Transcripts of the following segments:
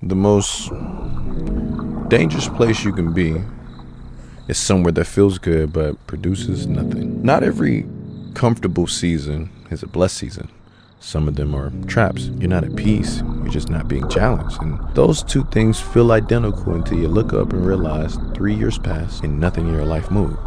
The most dangerous place you can be is somewhere that feels good but produces nothing. Not every comfortable season is a blessed season. Some of them are traps. You're not at peace, you're just not being challenged. And those two things feel identical until you look up and realize 3 years pass and nothing in your life moved.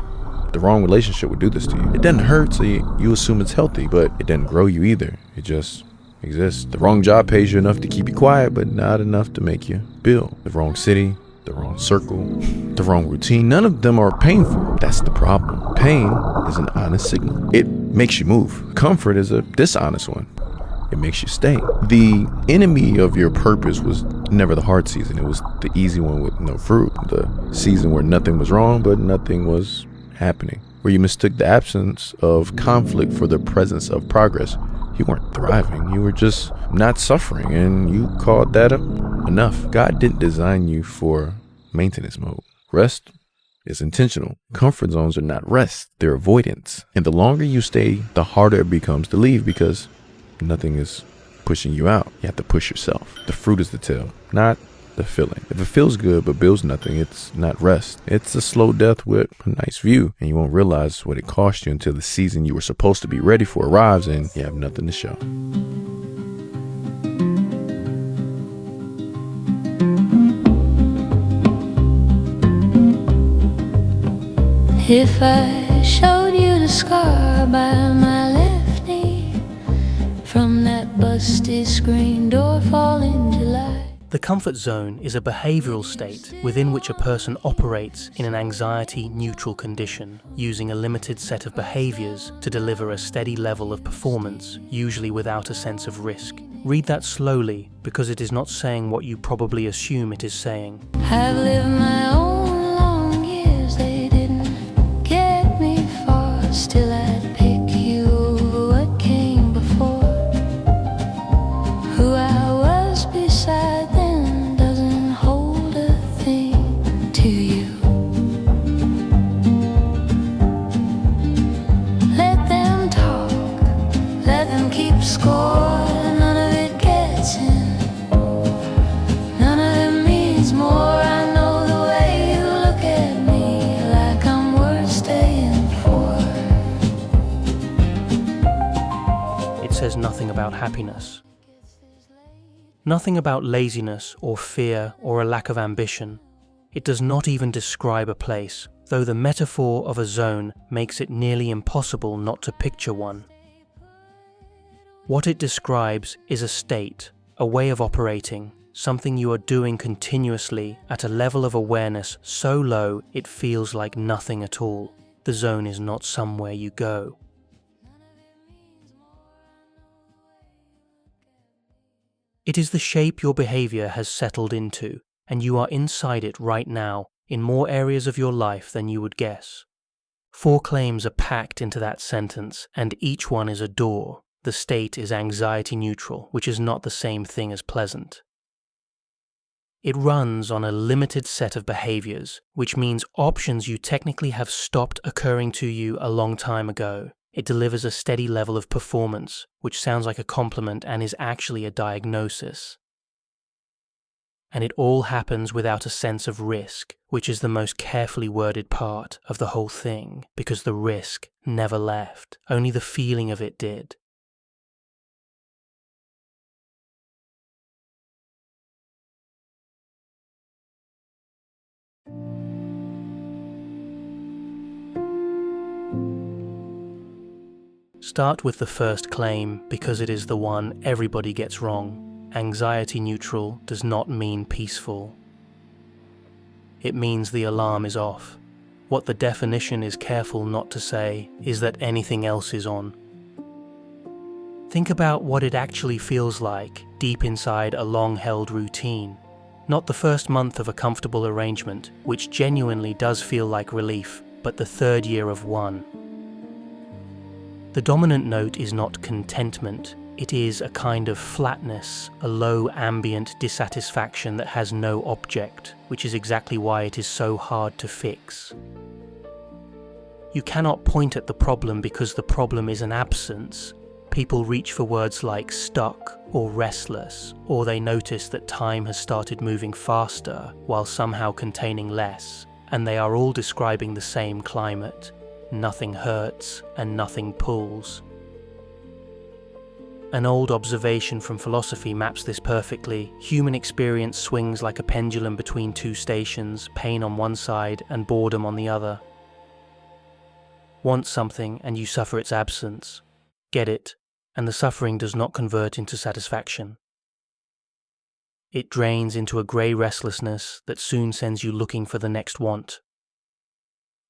The wrong relationship would do this to you. It doesn't hurt, so you assume it's healthy, but it doesn't grow you either. It just exists. The wrong job pays you enough to keep you quiet, but not enough to make you build. The wrong city, the wrong circle, the wrong routine. None of them are painful. That's the problem. Pain is an honest signal. It makes you move. Comfort is a dishonest one. It makes you stay. The enemy of your purpose was never the hard season. It was the easy one with no fruit. The season where nothing was wrong, but nothing was happening. Where you mistook the absence of conflict for the presence of progress. You weren't thriving. You were just not suffering, and you called that enough. God didn't design you for maintenance mode. Rest is intentional. Comfort zones are not rest. They're avoidance. And the longer you stay, the harder it becomes to leave because nothing is pushing you out. You have to push yourself. The fruit is the tail, not the feeling. If it feels good but builds nothing, it's not rest. It's a slow death with a nice view, and you won't realize what it cost you until the season you were supposed to be ready for arrives and you have nothing to show. If I showed you the scar by my left knee from that busted screen door fall in July. The comfort zone is a behavioral state within which a person operates in an anxiety-neutral condition, using a limited set of behaviors to deliver a steady level of performance, usually without a sense of risk. Read that slowly, because it is not saying what you probably assume it is saying. I've lived my own long years, they didn't get me far. Still I'd pick you over what came before. Who I was beside them doesn't hold a thing to you. Let them talk, let them keep score. None of it gets in, none of it means more. I know the way you look at me, like I'm worth staying for. It says nothing about happiness. Nothing about laziness or fear or a lack of ambition. It does not even describe a place, though the metaphor of a zone makes it nearly impossible not to picture one. What it describes is a state, a way of operating, something you are doing continuously at a level of awareness so low it feels like nothing at all. The zone is not somewhere you go. It is the shape your behavior has settled into, and you are inside it right now, in more areas of your life than you would guess. 4 claims are packed into that sentence, and each one is a door. The state is anxiety neutral, which is not the same thing as pleasant. It runs on a limited set of behaviors, which means options you technically have stopped occurring to you a long time ago. It delivers a steady level of performance, which sounds like a compliment and is actually a diagnosis. And it all happens without a sense of risk, which is the most carefully worded part of the whole thing, because the risk never left, only the feeling of it did. Start with the first claim because it is the one everybody gets wrong. Anxiety neutral does not mean peaceful. It means the alarm is off. What the definition is careful not to say is that anything else is on. Think about what it actually feels like deep inside a long-held routine. Not the first month of a comfortable arrangement, which genuinely does feel like relief, but the 3rd year of one. The dominant note is not contentment, it is a kind of flatness, a low ambient dissatisfaction that has no object, which is exactly why it is so hard to fix. You cannot point at the problem because the problem is an absence. People reach for words like stuck or restless, or they notice that time has started moving faster while somehow containing less, and they are all describing the same climate. Nothing hurts and nothing pulls. An old observation from philosophy maps this perfectly. Human experience swings like a pendulum between two stations, pain on one side and boredom on the other. Want something and you suffer its absence. Get it, and the suffering does not convert into satisfaction. It drains into a grey restlessness that soon sends you looking for the next want.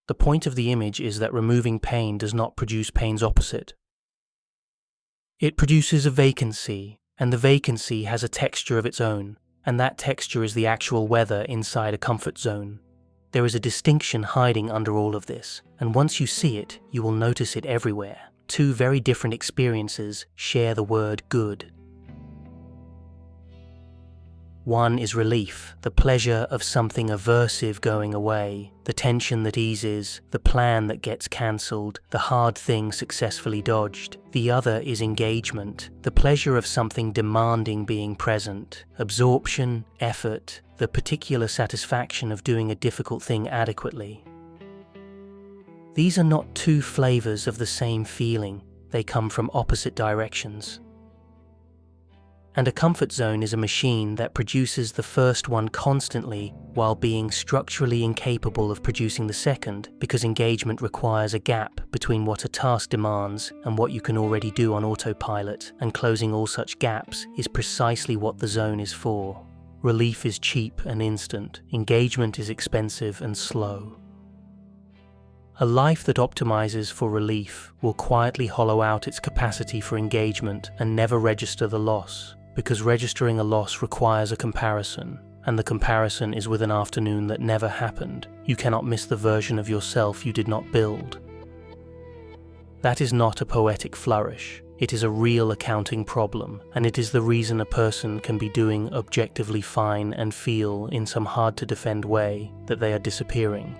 The point of the image is that removing pain does not produce pain's opposite. It produces a vacancy, and the vacancy has a texture of its own, and that texture is the actual weather inside a comfort zone. There is a distinction hiding under all of this, and once you see it, you will notice it everywhere. Two very different experiences share the word good. One is relief, the pleasure of something aversive going away, the tension that eases, the plan that gets cancelled, the hard thing successfully dodged. The other is engagement, the pleasure of something demanding being present, absorption, effort, the particular satisfaction of doing a difficult thing adequately. These are not two flavors of the same feeling, they come from opposite directions. And a comfort zone is a machine that produces the first one constantly while being structurally incapable of producing the second, because engagement requires a gap between what a task demands and what you can already do on autopilot, and closing all such gaps is precisely what the zone is for. Relief is cheap and instant, engagement is expensive and slow. A life that optimizes for relief will quietly hollow out its capacity for engagement and never register the loss. Because registering a loss requires a comparison, and the comparison is with an afternoon that never happened. You cannot miss the version of yourself you did not build. That is not a poetic flourish. It is a real accounting problem, and it is the reason a person can be doing objectively fine and feel in some hard-to-defend way that they are disappearing.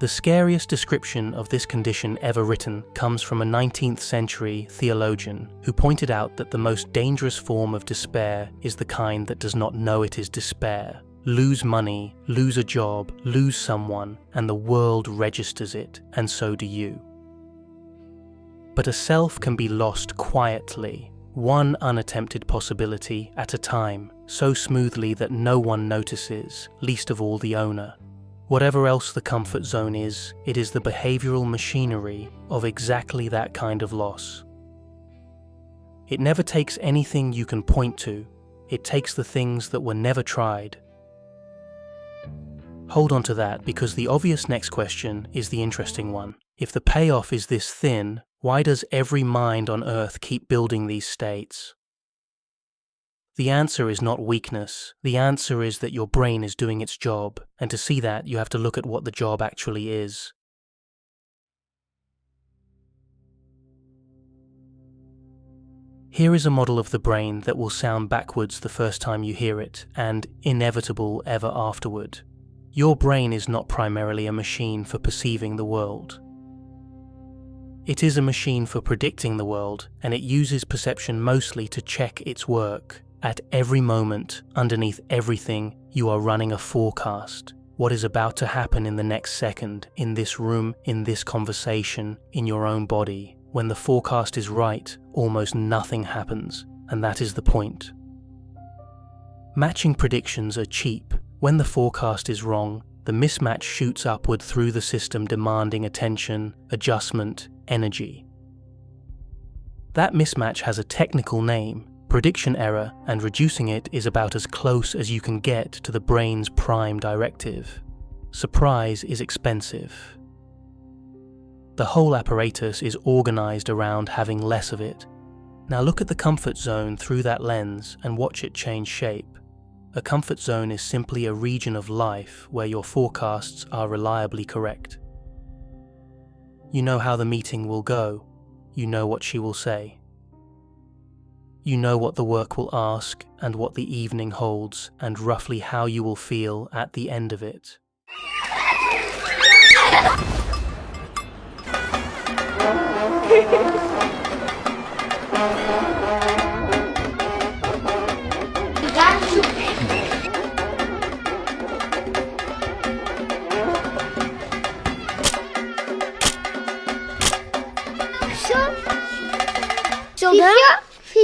The scariest description of this condition ever written comes from a 19th century theologian who pointed out that the most dangerous form of despair is the kind that does not know it is despair. Lose money, lose a job, lose someone, and the world registers it, and so do you. But a self can be lost quietly, one unattempted possibility at a time, so smoothly that no one notices, least of all the owner. Whatever else the comfort zone is, it is the behavioral machinery of exactly that kind of loss. It never takes anything you can point to, it takes the things that were never tried. Hold on to that, because the obvious next question is the interesting one. If the payoff is this thin, why does every mind on earth keep building these states? The answer is not weakness. The answer is that your brain is doing its job, and to see that, you have to look at what the job actually is. Here is a model of the brain that will sound backwards the first time you hear it, and inevitable ever afterward. Your brain is not primarily a machine for perceiving the world. It is a machine for predicting the world, and it uses perception mostly to check its work. At every moment, underneath everything, you are running a forecast. What is about to happen in the next second, in this room, in this conversation, in your own body. When the forecast is right, almost nothing happens, and that is the point. Matching predictions are cheap. When the forecast is wrong, the mismatch shoots upward through the system, demanding attention, adjustment, energy. That mismatch has a technical name, prediction error, and reducing it is about as close as you can get to the brain's prime directive. Surprise is expensive. The whole apparatus is organized around having less of it. Now look at the comfort zone through that lens and watch it change shape. A comfort zone is simply a region of life where your forecasts are reliably correct. You know how the meeting will go. You know what she will say. You know what the work will ask and what the evening holds, and roughly how you will feel at the end of it.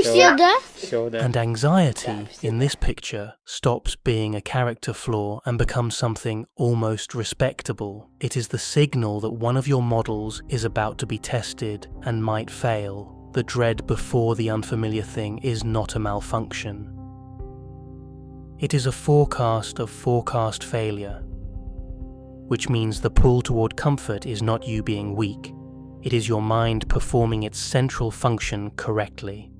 shoulder. And anxiety, in this picture, stops being a character flaw and becomes something almost respectable. It is the signal that one of your models is about to be tested and might fail. The dread before the unfamiliar thing is not a malfunction. It is a forecast of forecast failure, which means the pull toward comfort is not you being weak. It is your mind performing its central function correctly.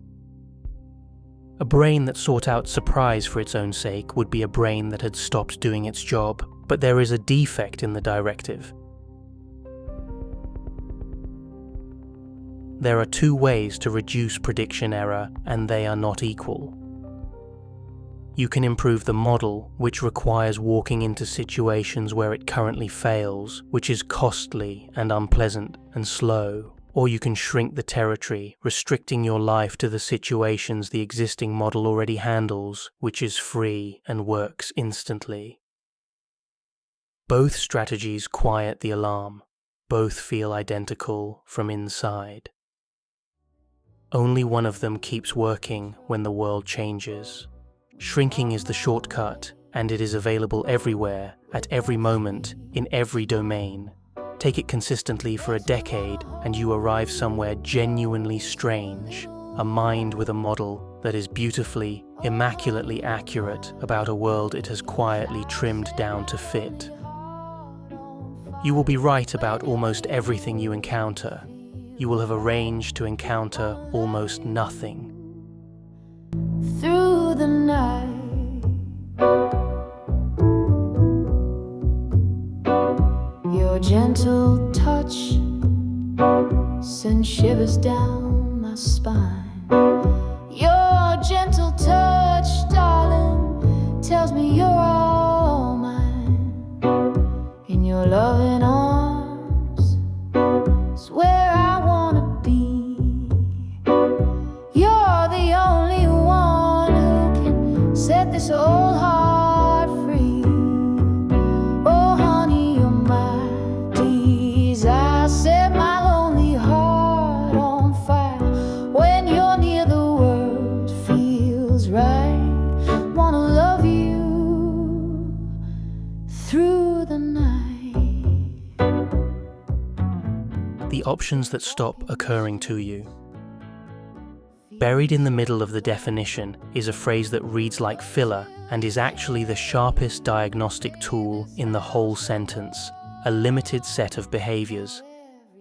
A brain that sought out surprise for its own sake would be a brain that had stopped doing its job, but there is a defect in the directive. There are two ways to reduce prediction error, and they are not equal. You can improve the model, which requires walking into situations where it currently fails, which is costly and unpleasant and slow. Or you can shrink the territory, restricting your life to the situations the existing model already handles, which is free and works instantly. Both strategies quiet the alarm. Both feel identical from inside. Only one of them keeps working when the world changes. Shrinking is the shortcut, and it is available everywhere, at every moment, in every domain. Take it consistently for a decade, and you arrive somewhere genuinely strange, a mind with a model that is beautifully, immaculately accurate about a world it has quietly trimmed down to fit. You will be right about almost everything you encounter. You will have arranged to encounter almost nothing. Through the night, your gentle touch sends shivers down my spine. Your gentle touch, darling, tells me you're all mine. In your loving arms is where I wanna be. You're the only one who can set this old heart free. Oh honey, you're my desire. Set my lonely heart on fire. When you're near, the world feels right. Wanna love you through the night. The options that stop occurring to you. Buried in the middle of the definition is a phrase that reads like filler and is actually the sharpest diagnostic tool in the whole sentence, a limited set of behaviors.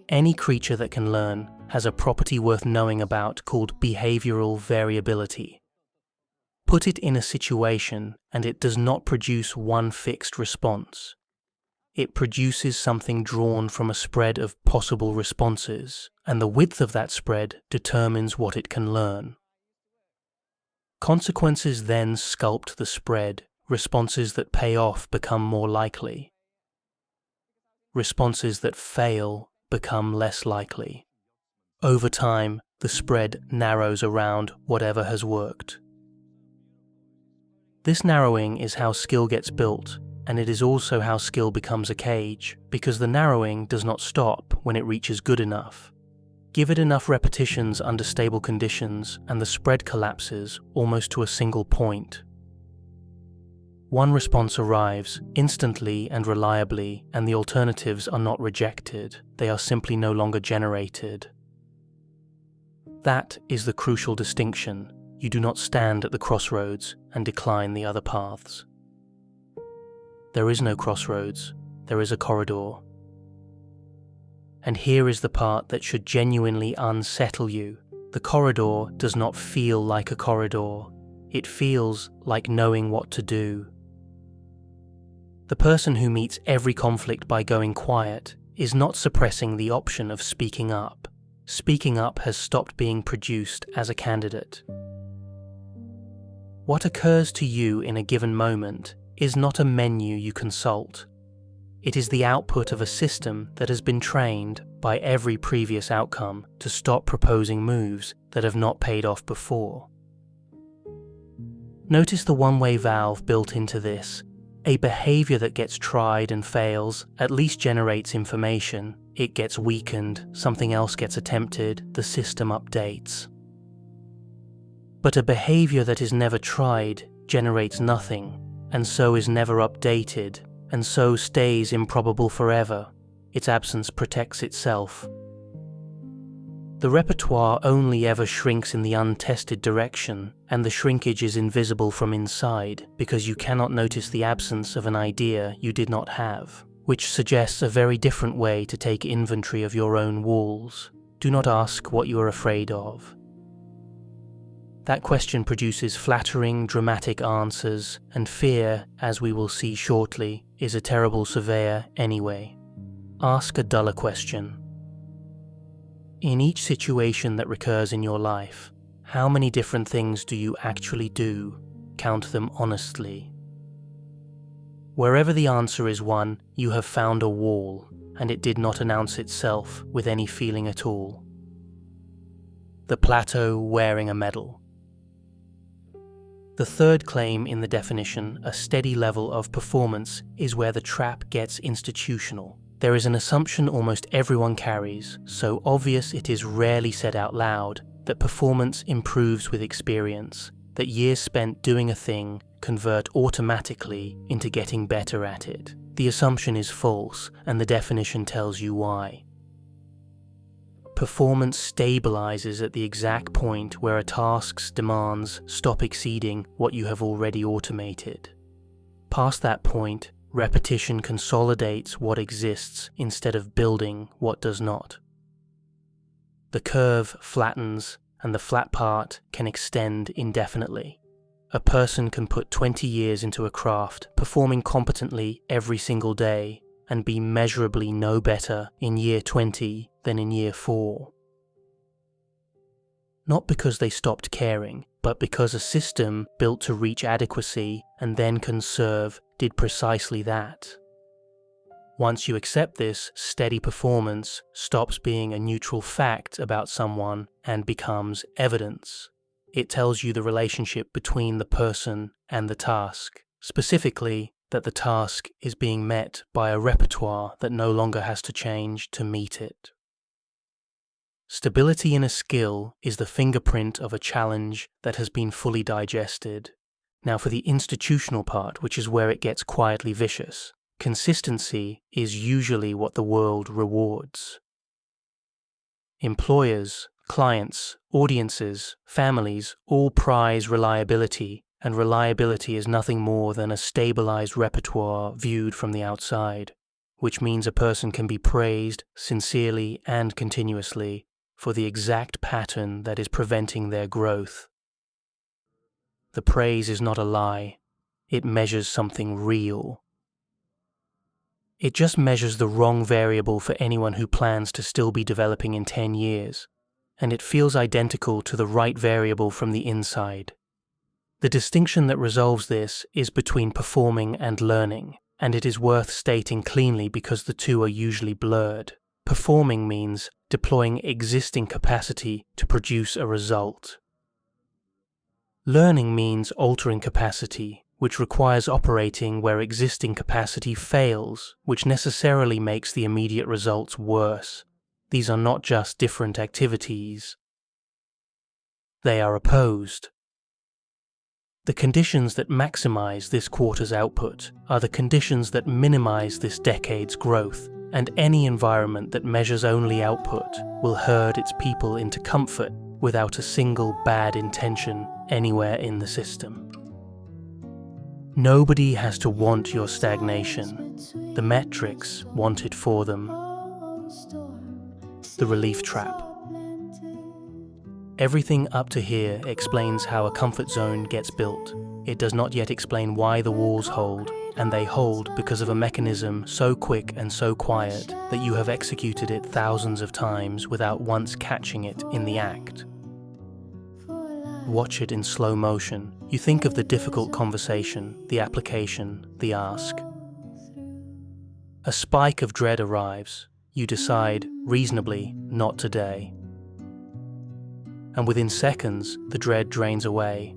Any creature that can learn has a property worth knowing about called behavioral variability. Put it in a situation and it does not produce one fixed response. It produces something drawn from a spread of possible responses, and the width of that spread determines what it can learn. Consequences then sculpt the spread. Responses that pay off become more likely. Responses that fail become less likely. Over time, the spread narrows around whatever has worked. This narrowing is how skill gets built, and it is also how skill becomes a cage, because the narrowing does not stop when it reaches good enough. Give it enough repetitions under stable conditions, and the spread collapses almost to a single point. One response arrives instantly and reliably, and the alternatives are not rejected, they are simply no longer generated. That is the crucial distinction. You do not stand at the crossroads and decline the other paths. There is no crossroads, there is a corridor. And here is the part that should genuinely unsettle you. The corridor does not feel like a corridor. It feels like knowing what to do. The person who meets every conflict by going quiet is not suppressing the option of speaking up. Speaking up has stopped being produced as a candidate. What occurs to you in a given moment is not a menu you consult. It is the output of a system that has been trained by every previous outcome to stop proposing moves that have not paid off before. Notice the one-way valve built into this. A behavior that gets tried and fails at least generates information. It gets weakened, something else gets attempted, the system updates. But a behavior that is never tried generates nothing, and so is never updated, and so stays improbable forever. Its absence protects itself. The repertoire only ever shrinks in the untested direction, and the shrinkage is invisible from inside because you cannot notice the absence of an idea you did not have, which suggests a very different way to take inventory of your own walls. Do not ask what you are afraid of. That question produces flattering, dramatic answers, and fear, as we will see shortly, is a terrible surveyor anyway. Ask a duller question. In each situation that recurs in your life, how many different things do you actually do? Count them honestly. Wherever the answer is one, you have found a wall, and it did not announce itself with any feeling at all. The plateau wearing a medal. The third claim in the definition, a steady level of performance, is where the trap gets institutional. There is an assumption almost everyone carries, so obvious it is rarely said out loud, that performance improves with experience, that years spent doing a thing convert automatically into getting better at it. The assumption is false, and the definition tells you why. Performance stabilizes at the exact point where a task's demands stop exceeding what you have already automated. Past that point, repetition consolidates what exists instead of building what does not. The curve flattens, and the flat part can extend indefinitely. A person can put 20 years into a craft, performing competently every single day, and be measurably no better in year 20 than in year 4. Not because they stopped caring, but because a system built to reach adequacy and then conserve did precisely that. Once you accept this, steady performance stops being a neutral fact about someone and becomes evidence. It tells you the relationship between the person and the task, specifically that the task is being met by a repertoire that no longer has to change to meet it. Stability in a skill is the fingerprint of a challenge that has been fully digested. Now for the institutional part, which is where it gets quietly vicious. Consistency is usually what the world rewards. Employers, clients, audiences, families all prize reliability, and reliability is nothing more than a stabilized repertoire viewed from the outside, which means a person can be praised sincerely and continuously for the exact pattern that is preventing their growth. The praise is not a lie, it measures something real. It just measures the wrong variable for anyone who plans to still be developing in 10 years, and it feels identical to the right variable from the inside. The distinction that resolves this is between performing and learning, and it is worth stating cleanly because the two are usually blurred. Performing means deploying existing capacity to produce a result. Learning means altering capacity, which requires operating where existing capacity fails, which necessarily makes the immediate results worse. These are not just different activities. They are opposed. The conditions that maximize this quarter's output are the conditions that minimize this decade's growth, and any environment that measures only output will herd its people into comfort without a single bad intention anywhere in the system. Nobody has to want your stagnation. The metrics want it for them. The relief trap. Everything up to here explains how a comfort zone gets built. It does not yet explain why the walls hold, and they hold because of a mechanism so quick and so quiet that you have executed it thousands of times without once catching it in the act. Watch it in slow motion. You think of the difficult conversation, the application, the ask. A spike of dread arrives. You decide, reasonably, not today. And within seconds, the dread drains away.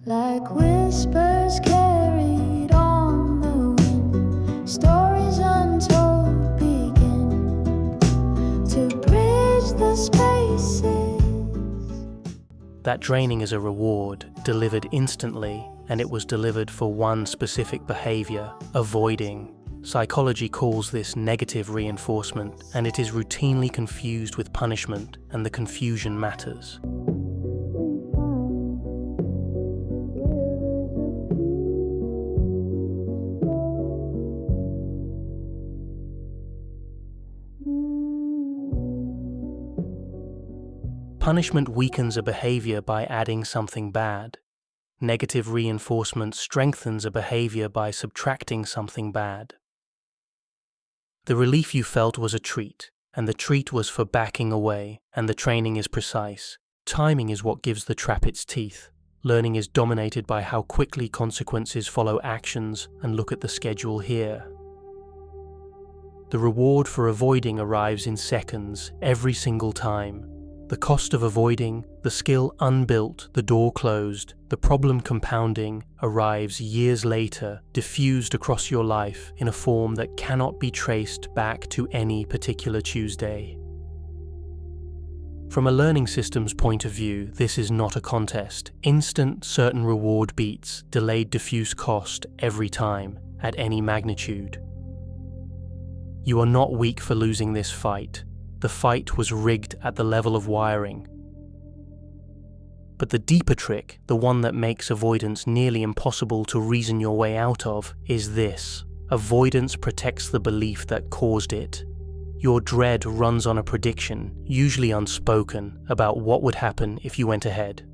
Like whispers carried on the wind, stories untold begin to bridge the spaces. That training is a reward, delivered instantly, and it was delivered for one specific behavior, avoiding. Psychology calls this negative reinforcement, and it is routinely confused with punishment, and the confusion matters. Punishment weakens a behavior by adding something bad. Negative reinforcement strengthens a behavior by subtracting something bad. The relief you felt was a treat, and the treat was for backing away, and the training is precise. Timing is what gives the trap its teeth. Learning is dominated by how quickly consequences follow actions, and look at the schedule here. The reward for avoiding arrives in seconds, every single time. The cost of avoiding, the skill unbuilt, the door closed, the problem compounding, arrives years later, diffused across your life in a form that cannot be traced back to any particular Tuesday. From a learning system's point of view, this is not a contest. Instant, certain reward beats delayed diffuse cost every time, at any magnitude. You are not weak for losing this fight. The fight was rigged at the level of wiring. But the deeper trick, the one that makes avoidance nearly impossible to reason your way out of, is this. Avoidance protects the belief that caused it. Your dread runs on a prediction, usually unspoken, about what would happen if you went ahead.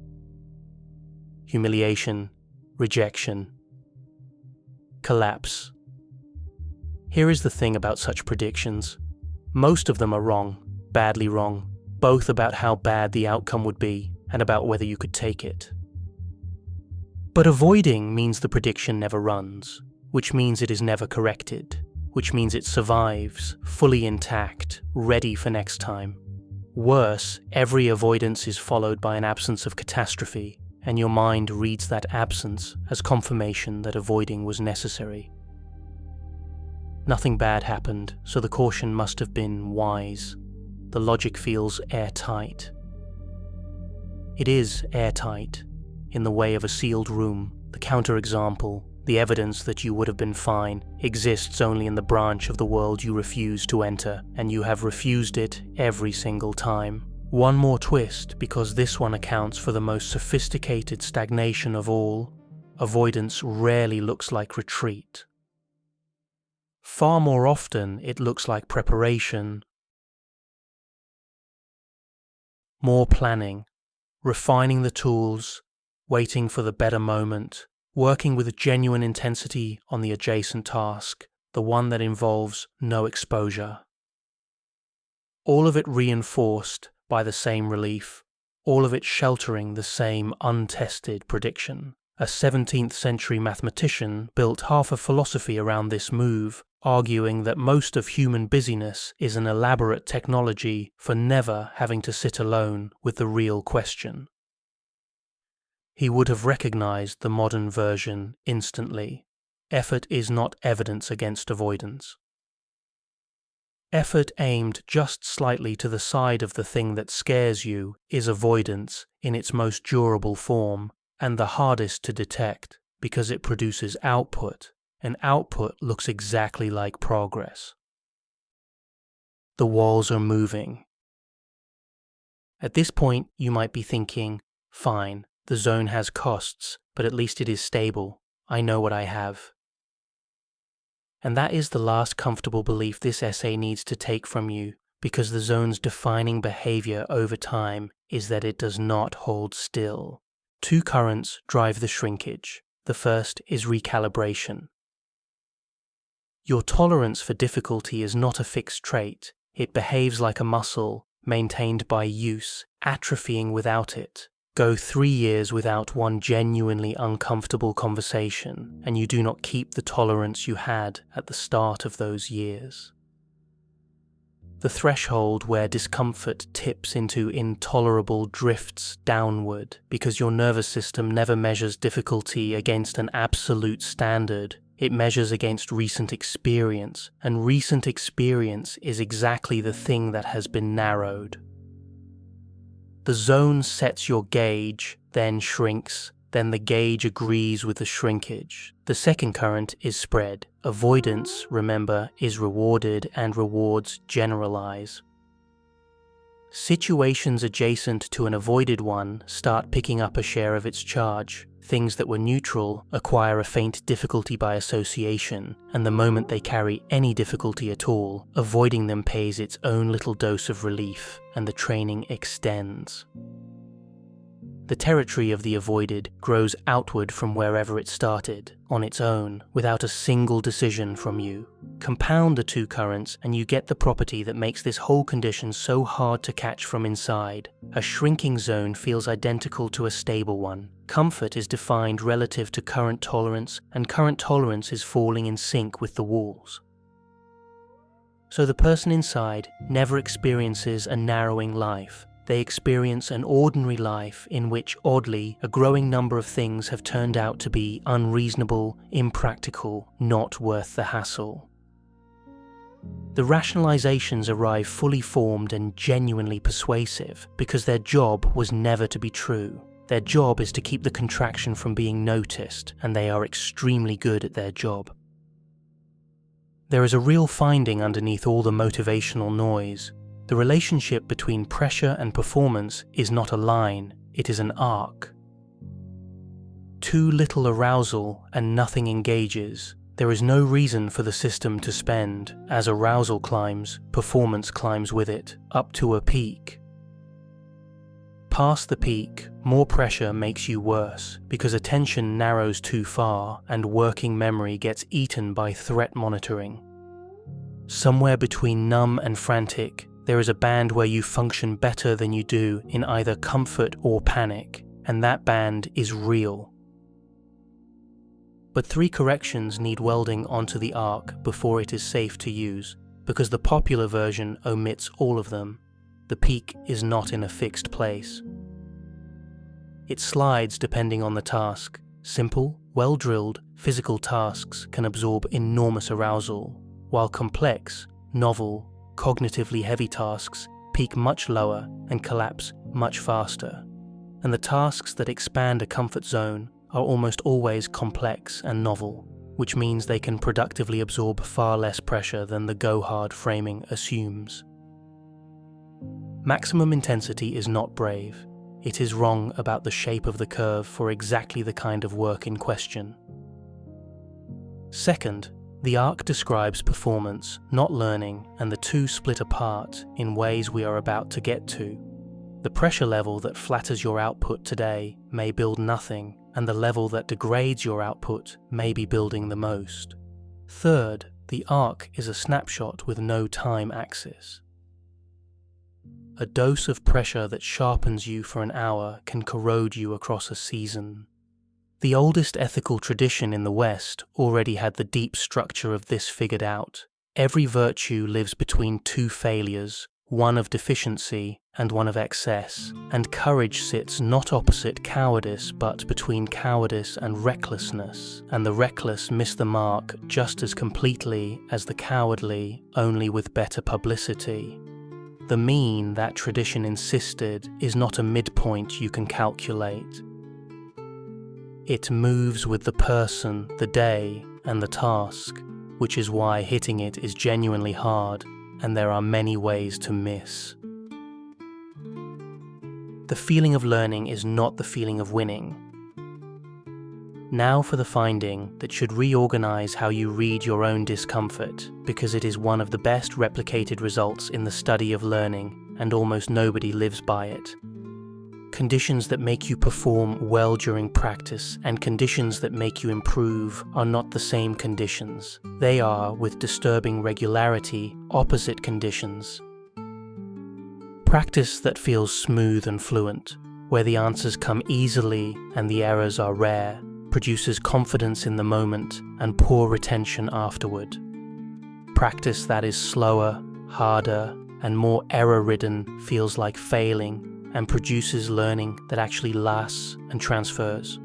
Humiliation, rejection, collapse. Here is the thing about such predictions. Most of them are wrong, badly wrong, both about how bad the outcome would be and about whether you could take it. But avoiding means the prediction never runs, which means it is never corrected, which means it survives, fully intact, ready for next time. Worse, every avoidance is followed by an absence of catastrophe, and your mind reads that absence as confirmation that avoiding was necessary. Nothing bad happened, so the caution must have been wise. The logic feels airtight. It is airtight, in the way of a sealed room. The counterexample, the evidence that you would have been fine, exists only in the branch of the world you refuse to enter, and you have refused it every single time. One more twist, because this one accounts for the most sophisticated stagnation of all. Avoidance rarely looks like retreat. Far more often, it looks like preparation, more planning, refining the tools, waiting for the better moment, working with genuine intensity on the adjacent task, the one that involves no exposure. All of it reinforced by the same relief, all of it sheltering the same untested prediction. A 17th century mathematician built half a philosophy around this move, arguing that most of human busyness is an elaborate technology for never having to sit alone with the real question. He would have recognized the modern version instantly. Effort is not evidence against avoidance. Effort aimed just slightly to the side of the thing that scares you is avoidance in its most durable form, and the hardest to detect because it produces output, and output looks exactly like progress. The walls are moving. At this point, you might be thinking, fine, the zone has costs, but at least it is stable. I know what I have. And that is the last comfortable belief this essay needs to take from you, because the zone's defining behavior over time is that it does not hold still. Two currents drive the shrinkage. The first is recalibration. Your tolerance for difficulty is not a fixed trait. It behaves like a muscle, maintained by use, atrophying without it. Go 3 years without one genuinely uncomfortable conversation, and you do not keep the tolerance you had at the start of those years. The threshold where discomfort tips into intolerable drifts downward because your nervous system never measures difficulty against an absolute standard. It measures against recent experience, and recent experience is exactly the thing that has been narrowed. The zone sets your gauge, then shrinks, then the gauge agrees with the shrinkage. The second current is spread. Avoidance, remember, is rewarded, and rewards generalize. Situations adjacent to an avoided one start picking up a share of its charge. Things that were neutral acquire a faint difficulty by association, and the moment they carry any difficulty at all, avoiding them pays its own little dose of relief, and the training extends. The territory of the avoided grows outward from wherever it started, on its own, without a single decision from you. Compound the two currents and you get the property that makes this whole condition so hard to catch from inside. A shrinking zone feels identical to a stable one. Comfort is defined relative to current tolerance, and current tolerance is falling in sync with the walls. So the person inside never experiences a narrowing life. They experience an ordinary life in which, oddly, a growing number of things have turned out to be unreasonable, impractical, not worth the hassle. The rationalizations arrive fully formed and genuinely persuasive because their job was never to be true. Their job is to keep the contraction from being noticed, and they are extremely good at their job. There is a real finding underneath all the motivational noise. The relationship between pressure and performance is not a line, it is an arc. Too little arousal and nothing engages. There is no reason for the system to spend. As arousal climbs, performance climbs with it, up to a peak. Past the peak, more pressure makes you worse, because attention narrows too far and working memory gets eaten by threat monitoring. Somewhere between numb and frantic, there is a band where you function better than you do in either comfort or panic, and that band is real. But 3 corrections need welding onto the arc before it is safe to use, because the popular version omits all of them. The peak is not in a fixed place. It slides depending on the task. Simple, well-drilled, physical tasks can absorb enormous arousal, while complex, novel, cognitively heavy tasks peak much lower and collapse much faster. And the tasks that expand a comfort zone are almost always complex and novel, which means they can productively absorb far less pressure than the go-hard framing assumes. Maximum intensity is not brave. It is wrong about the shape of the curve for exactly the kind of work in question. Second, the arc describes performance, not learning, and the two split apart in ways we are about to get to. The pressure level that flatters your output today may build nothing, and the level that degrades your output may be building the most. Third, the arc is a snapshot with no time axis. A dose of pressure that sharpens you for an hour can corrode you across a season. The oldest ethical tradition in the West already had the deep structure of this figured out. Every virtue lives between two failures, one of deficiency and one of excess, and courage sits not opposite cowardice but between cowardice and recklessness, and the reckless miss the mark just as completely as the cowardly, only with better publicity. The mean that tradition insisted is not a midpoint you can calculate. It moves with the person, the day, and the task, which is why hitting it is genuinely hard, and there are many ways to miss. The feeling of learning is not the feeling of winning. Now for the finding that should reorganize how you read your own discomfort, because it is one of the best replicated results in the study of learning, and almost nobody lives by it. Conditions that make you perform well during practice and conditions that make you improve are not the same conditions. They are, with disturbing regularity, opposite conditions. Practice that feels smooth and fluent, where the answers come easily and the errors are rare, produces confidence in the moment and poor retention afterward. Practice that is slower, harder, and more error-ridden feels like failing and produces learning that actually lasts and transfers.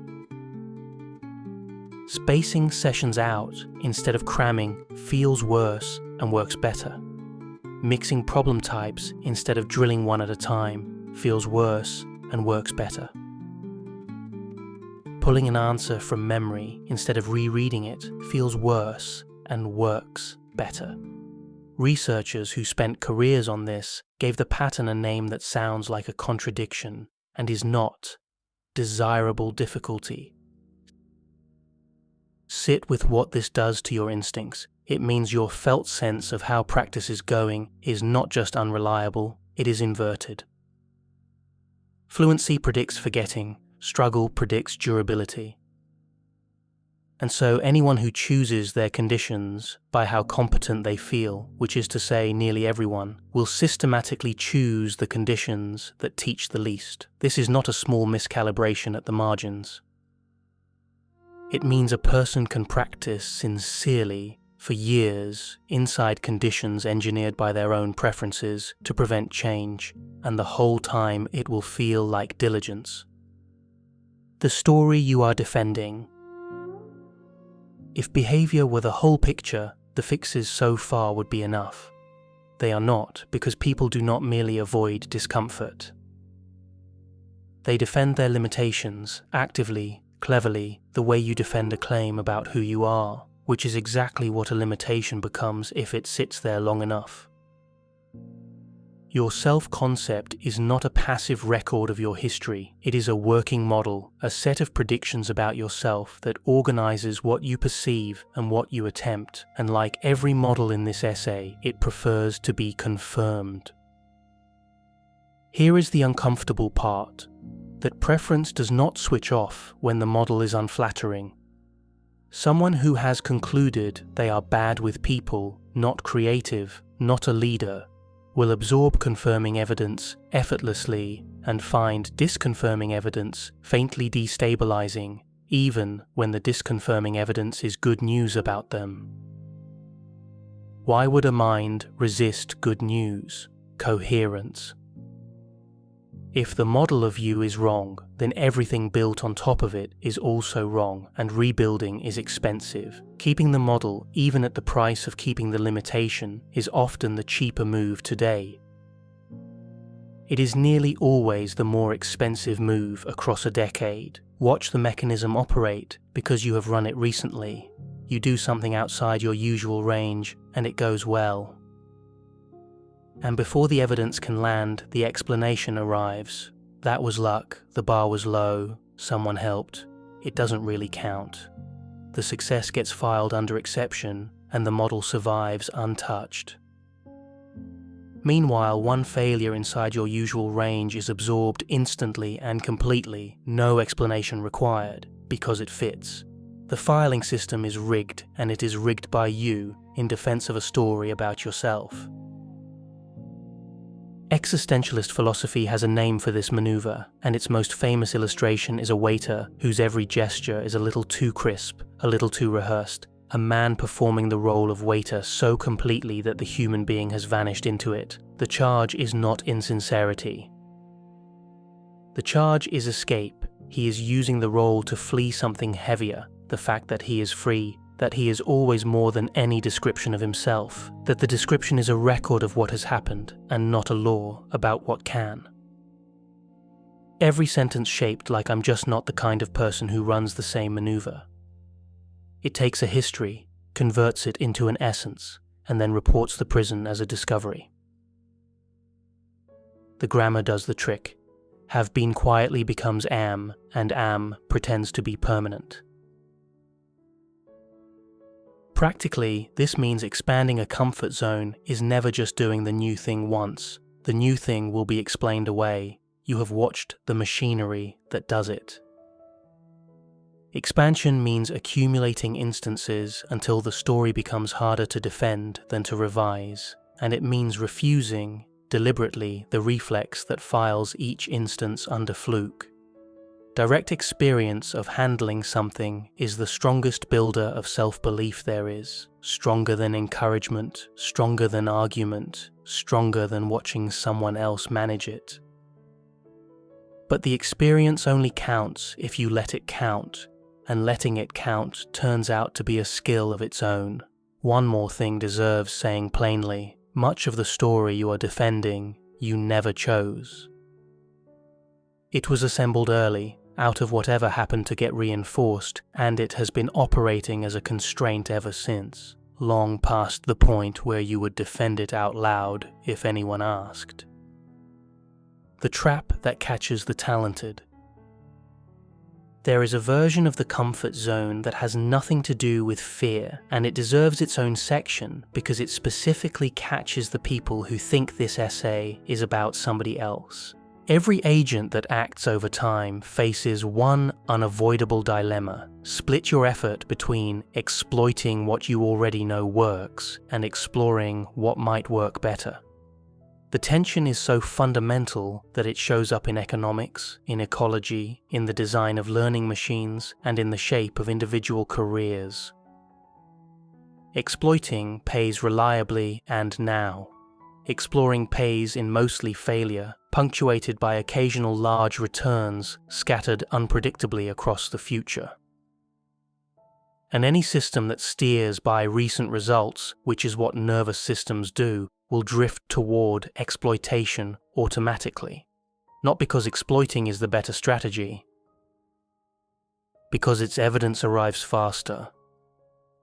Spacing sessions out instead of cramming feels worse and works better. Mixing problem types instead of drilling one at a time feels worse and works better. Pulling an answer from memory instead of rereading it feels worse and works better. Researchers who spent careers on this gave the pattern a name that sounds like a contradiction and is not desirable difficulty. Sit with what this does to your instincts. It means your felt sense of how practice is going is not just unreliable, it is inverted. Fluency predicts forgetting, struggle predicts durability. And so anyone who chooses their conditions by how competent they feel, which is to say nearly everyone, will systematically choose the conditions that teach the least. This is not a small miscalibration at the margins. It means a person can practice sincerely for years inside conditions engineered by their own preferences to prevent change, and the whole time it will feel like diligence. The story you are defending. If behavior were the whole picture, the fixes so far would be enough. They are not, because people do not merely avoid discomfort. They defend their limitations actively, cleverly, the way you defend a claim about who you are, which is exactly what a limitation becomes if it sits there long enough. Your self-concept is not a passive record of your history. It is a working model, a set of predictions about yourself that organizes what you perceive and what you attempt, and like every model in this essay, it prefers to be confirmed. Here is the uncomfortable part, that preference does not switch off when the model is unflattering. Someone who has concluded they are bad with people, not creative, not a leader, will absorb confirming evidence effortlessly and find disconfirming evidence faintly destabilizing, even when the disconfirming evidence is good news about them. Why would a mind resist good news? Coherence. If the model of you is wrong, then everything built on top of it is also wrong, and rebuilding is expensive. Keeping the model, even at the price of keeping the limitation, is often the cheaper move today. It is nearly always the more expensive move across a decade. Watch the mechanism operate because you have run it recently. You do something outside your usual range, and it goes well. And before the evidence can land, the explanation arrives. That was luck, the bar was low, someone helped. It doesn't really count. The success gets filed under exception, and the model survives untouched. Meanwhile, one failure inside your usual range is absorbed instantly and completely, no explanation required, because it fits. The filing system is rigged, and it is rigged by you in defense of a story about yourself. Existentialist philosophy has a name for this maneuver, and its most famous illustration is a waiter whose every gesture is a little too crisp, a little too rehearsed, a man performing the role of waiter so completely that the human being has vanished into it. The charge is not insincerity. The charge is escape. He is using the role to flee something heavier, the fact that he is free, that he is always more than any description of himself, that the description is a record of what has happened and not a law about what can. Every sentence shaped like I'm just not the kind of person who runs the same maneuver. It takes a history, converts it into an essence, and then reports the prison as a discovery. The grammar does the trick. Have been quietly becomes am, and am pretends to be permanent. Practically, this means expanding a comfort zone is never just doing the new thing once. The new thing will be explained away. You have watched the machinery that does it. Expansion means accumulating instances until the story becomes harder to defend than to revise, and it means refusing, deliberately, the reflex that files each instance under fluke. Direct experience of handling something is the strongest builder of self-belief there is, stronger than encouragement, stronger than argument, stronger than watching someone else manage it. But the experience only counts if you let it count, and letting it count turns out to be a skill of its own. One more thing deserves saying plainly: much of the story you are defending, you never chose. It was assembled early, out of whatever happened to get reinforced, and it has been operating as a constraint ever since, long past the point where you would defend it out loud if anyone asked. The trap that catches the talented. There is a version of the comfort zone that has nothing to do with fear, and it deserves its own section because it specifically catches the people who think this essay is about somebody else. Every agent that acts over time faces one unavoidable dilemma: split your effort between exploiting what you already know works and exploring what might work better. The tension is so fundamental that it shows up in economics, in ecology, in the design of learning machines, and in the shape of individual careers. Exploiting pays reliably and now. Exploring pays in mostly failure, punctuated by occasional large returns scattered unpredictably across the future. And any system that steers by recent results, which is what nervous systems do, will drift toward exploitation automatically. Not because exploiting is the better strategy, because its evidence arrives faster.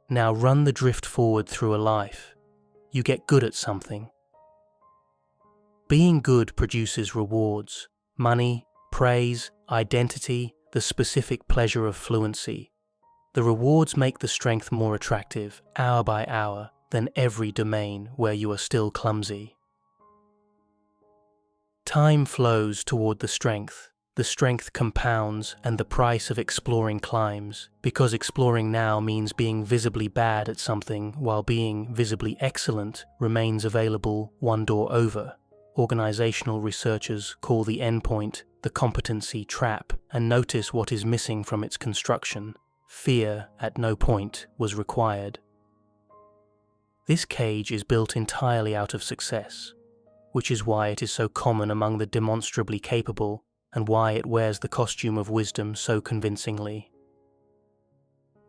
Now run the drift forward through a life. You get good at something. Being good produces rewards: money, praise, identity, the specific pleasure of fluency. The rewards make the strength more attractive, hour by hour, than every domain where you are still clumsy. Time flows toward the strength compounds, and the price of exploring climbs, because exploring now means being visibly bad at something while being visibly excellent remains available one door over. Organizational researchers call the endpoint the competency trap, and notice what is missing from its construction. Fear at no point was required. This cage is built entirely out of success, which is why it is so common among the demonstrably capable and why it wears the costume of wisdom so convincingly.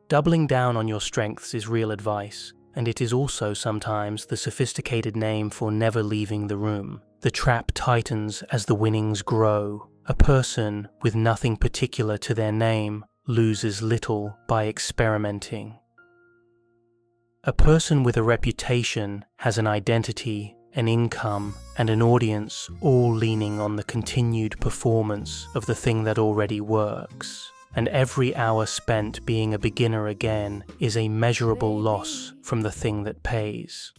Doubling down on your strengths is real advice, and it is also sometimes the sophisticated name for never leaving the room. The trap tightens as the winnings grow. A person with nothing particular to their name loses little by experimenting. A person with a reputation has an identity, an income, and an audience, all leaning on the continued performance of the thing that already works. And every hour spent being a beginner again is a measurable loss from the thing that pays.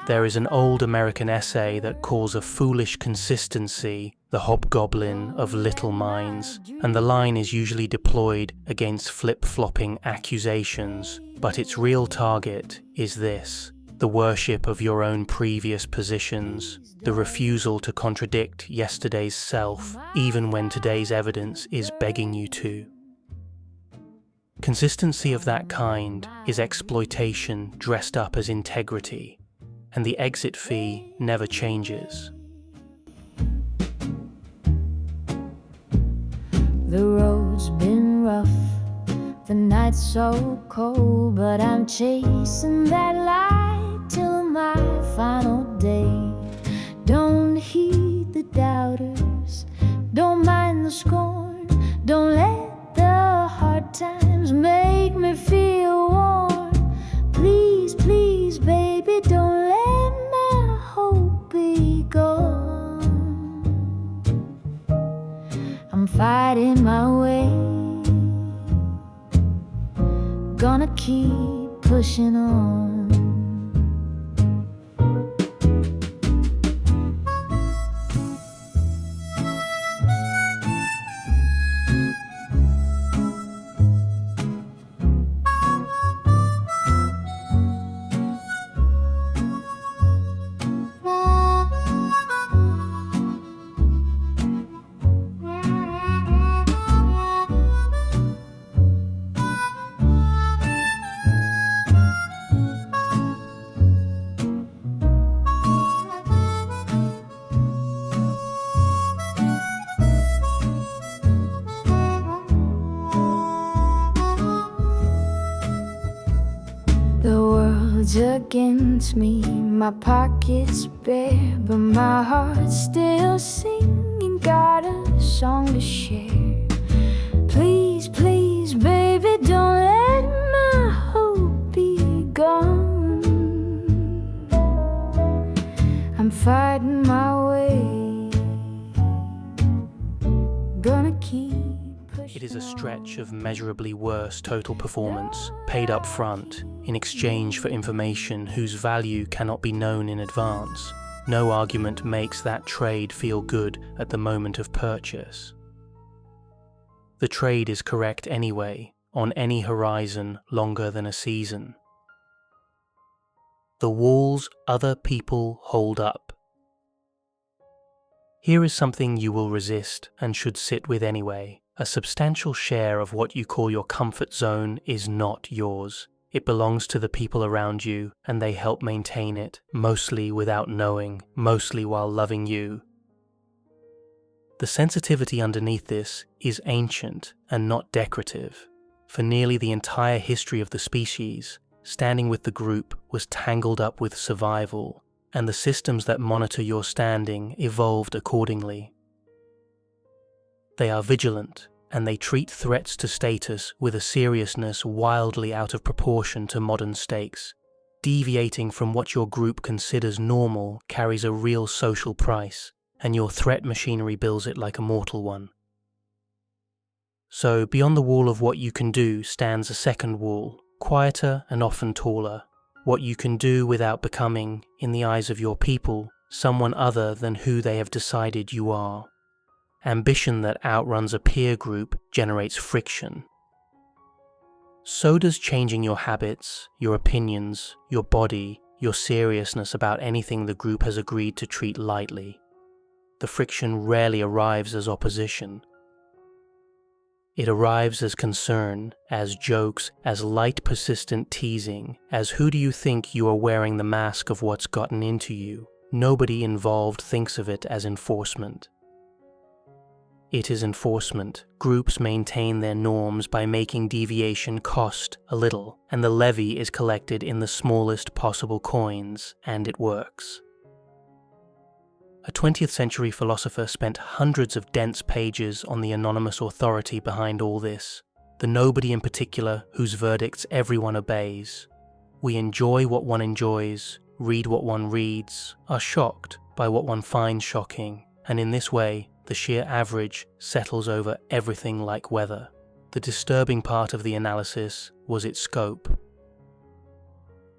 There is an old American essay that calls a foolish consistency the hobgoblin of little minds, and the line is usually deployed against flip-flopping accusations, but its real target is this: the worship of your own previous positions, the refusal to contradict yesterday's self, even when today's evidence is begging you to. Consistency of that kind is exploitation dressed up as integrity, and the exit fee never changes. The road's been rough, the night's so cold, but I'm chasing that light till my final day. Don't heed the doubters, don't mind the scorn, don't let the hard times make me feel warm. Please, please, baby, don't let my hope be gone. I'm fighting my way, gonna keep pushing on. Against me, my pocket's bare, but my heart's still singing got a song to share. Please, please, baby, don't let my hope be gone. I'm fighting my way, gonna keep pushing. It is a stretch of measurably worse total performance, paid up front, in exchange for information whose value cannot be known in advance. No argument makes that trade feel good at the moment of purchase. The trade is correct anyway, on any horizon longer than a season. The walls other people hold up. Here is something you will resist and should sit with anyway. A substantial share of what you call your comfort zone is not yours. It belongs to the people around you, and they help maintain it, mostly without knowing, mostly while loving you. The sensitivity underneath this is ancient and not decorative. For nearly the entire history of the species, standing with the group was tangled up with survival, and the systems that monitor your standing evolved accordingly. They are vigilant, and they treat threats to status with a seriousness wildly out of proportion to modern stakes. Deviating from what your group considers normal carries a real social price, and your threat machinery bills it like a mortal one. So, beyond the wall of what you can do stands a second wall, quieter and often taller. What you can do without becoming, in the eyes of your people, someone other than who they have decided you are. Ambition that outruns a peer group generates friction. So does changing your habits, your opinions, your body, your seriousness about anything the group has agreed to treat lightly. The friction rarely arrives as opposition. It arrives as concern, as jokes, as light persistent teasing, as who do you think you are wearing the mask of what's gotten into you? Nobody involved thinks of it as enforcement. It is enforcement. Groups maintain their norms by making deviation cost a little, and the levy is collected in the smallest possible coins, and it works. A 20th century philosopher spent hundreds of dense pages on the anonymous authority behind all this, the nobody in particular whose verdicts everyone obeys. We enjoy what one enjoys, read what one reads, are shocked by what one finds shocking, and in this way, the sheer average settles over everything like weather. The disturbing part of the analysis was its scope.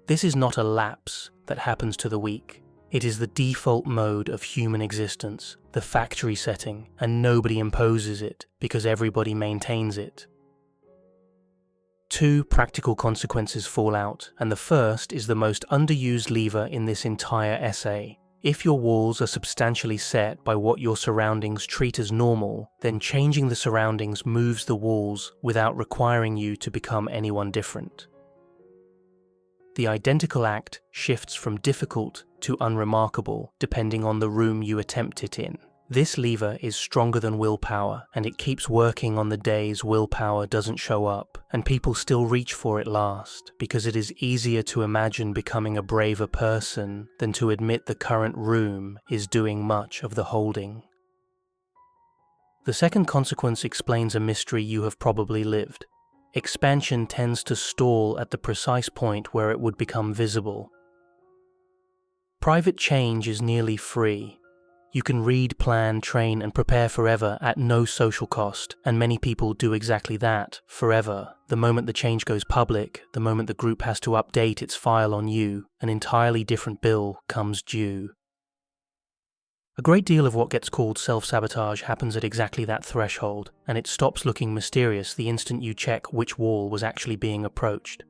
This is not a lapse that happens to the weak. It is the default mode of human existence, the factory setting, and nobody imposes it because everybody maintains it. Two practical consequences fall out, and the first is the most underused lever in this entire essay. If your walls are substantially set by what your surroundings treat as normal, then changing the surroundings moves the walls without requiring you to become anyone different. The identical act shifts from difficult to unremarkable depending on the room you attempt it in. This lever is stronger than willpower, and it keeps working on the days willpower doesn't show up, and people still reach for it last, because it is easier to imagine becoming a braver person than to admit the current room is doing much of the holding. The second consequence explains a mystery you have probably lived. Expansion tends to stall at the precise point where it would become visible. Private change is nearly free. You can read, plan, train, and prepare forever at no social cost, and many people do exactly that, forever. The moment the change goes public, the moment the group has to update its file on you, an entirely different bill comes due. A great deal of what gets called self-sabotage happens at exactly that threshold, and it stops looking mysterious the instant you check which wall was actually being approached.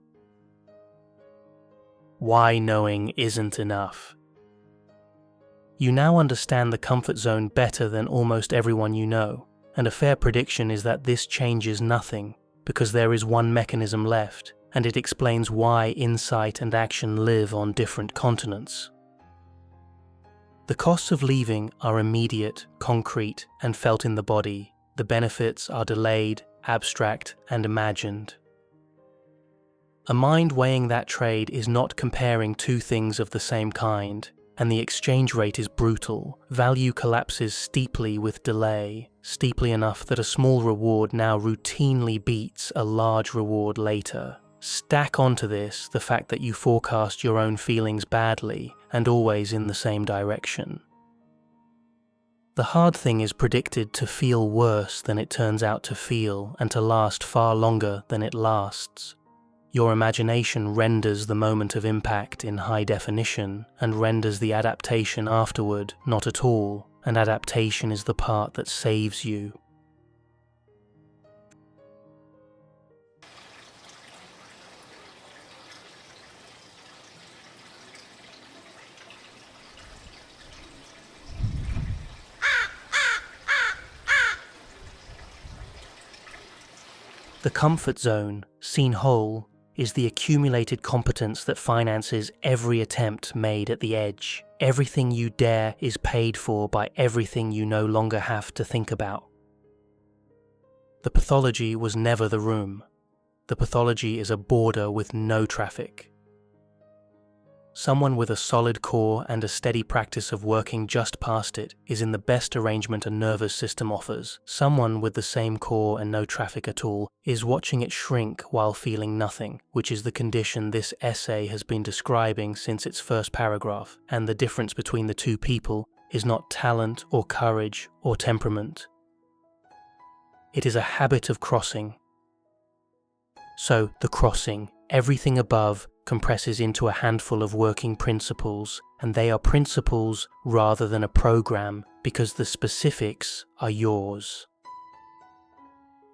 Why knowing isn't enough. You now understand the comfort zone better than almost everyone you know, and a fair prediction is that this changes nothing, because there is one mechanism left, and it explains why insight and action live on different continents. The costs of leaving are immediate, concrete, and felt in the body. The benefits are delayed, abstract, and imagined. A mind weighing that trade is not comparing two things of the same kind. and the exchange rate is brutal. Value collapses steeply with delay, steeply enough that a small reward now routinely beats a large reward later. Stack onto this the fact that you forecast your own feelings badly and always in the same direction. The hard thing is predicted to feel worse than it turns out to feel and to last far longer than it lasts. Your imagination renders the moment of impact in high definition and renders the adaptation afterward not at all, and adaptation is the part that saves you. The comfort zone, seen whole, is the accumulated competence that finances every attempt made at the edge. Everything you dare is paid for by everything you no longer have to think about. The pathology was never the room. The pathology is a border with no traffic. Someone with a solid core and a steady practice of working just past it is in the best arrangement a nervous system offers. Someone with the same core and no traffic at all is watching it shrink while feeling nothing, which is the condition this essay has been describing since its first paragraph, and the difference between the two people is not talent or courage or temperament. It is a habit of crossing. So, the crossing, everything above, compresses into a handful of working principles, and they are principles rather than a program because the specifics are yours.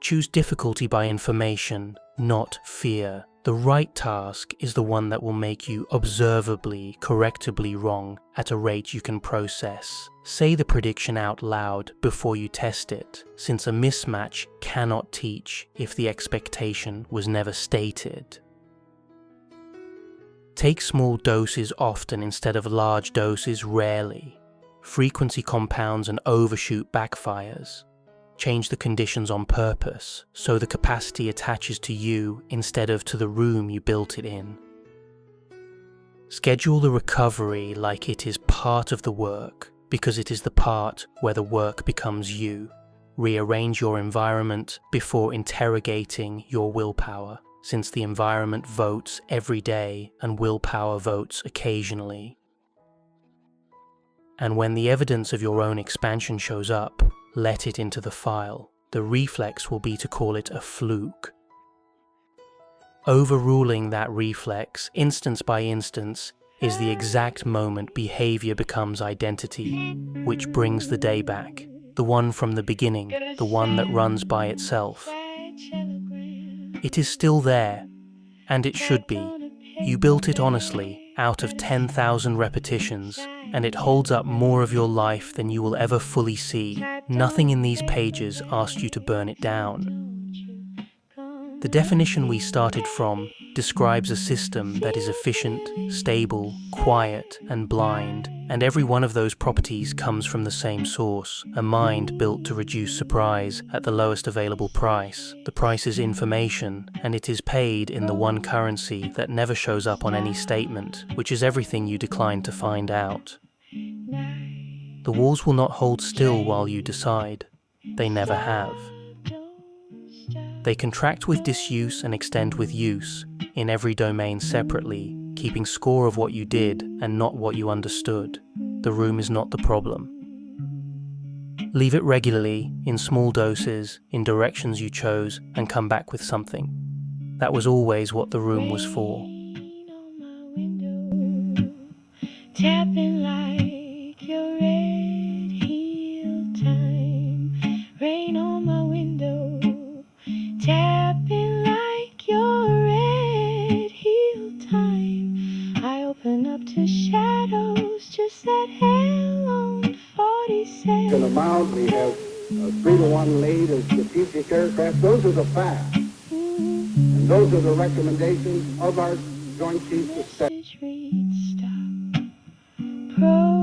Choose difficulty by information, not fear. The right task is the one that will make you observably, correctably wrong at a rate you can process. Say the prediction out loud before you test it, since a mismatch cannot teach if the expectation was never stated. Take small doses often instead of large doses rarely. Frequency compounds and overshoot backfires. Change the conditions on purpose, so the capacity attaches to you instead of to the room you built it in. Schedule the recovery like it is part of the work, because it is the part where the work becomes you. Rearrange your environment before interrogating your willpower, since the environment votes every day and willpower votes occasionally. And when the evidence of your own expansion shows up, let it into the file. The reflex will be to call it a fluke. Overruling that reflex, instance by instance, is the exact moment behavior becomes identity, which brings the day back. The one from the beginning, the one that runs by itself. It is still there, and it should be. You built it honestly, out of 10,000 repetitions, and it holds up more of your life than you will ever fully see. Nothing in these pages asked you to burn it down. The definition we started from describes a system that is efficient, stable, quiet, and blind, and every one of those properties comes from the same source, a mind built to reduce surprise at the lowest available price. The price is information, and it is paid in the one currency that never shows up on any statement, which is everything you decline to find out. The walls will not hold still while you decide. They never have. They contract with disuse and extend with use, in every domain separately, keeping score of what you did and not what you understood. The room is not the problem. Leave it regularly, in small doses, in directions you chose, and come back with something. That was always what the room was for. Tapping like your red heel time. Rain on my window. Tapping like your red heel time. I open up to shadows, just that hell on 47. To the mound, we have 3-to-1 lead as strategic aircraft. Those are the facts. And those are the recommendations of our Joint Chiefs of Staff. Stop.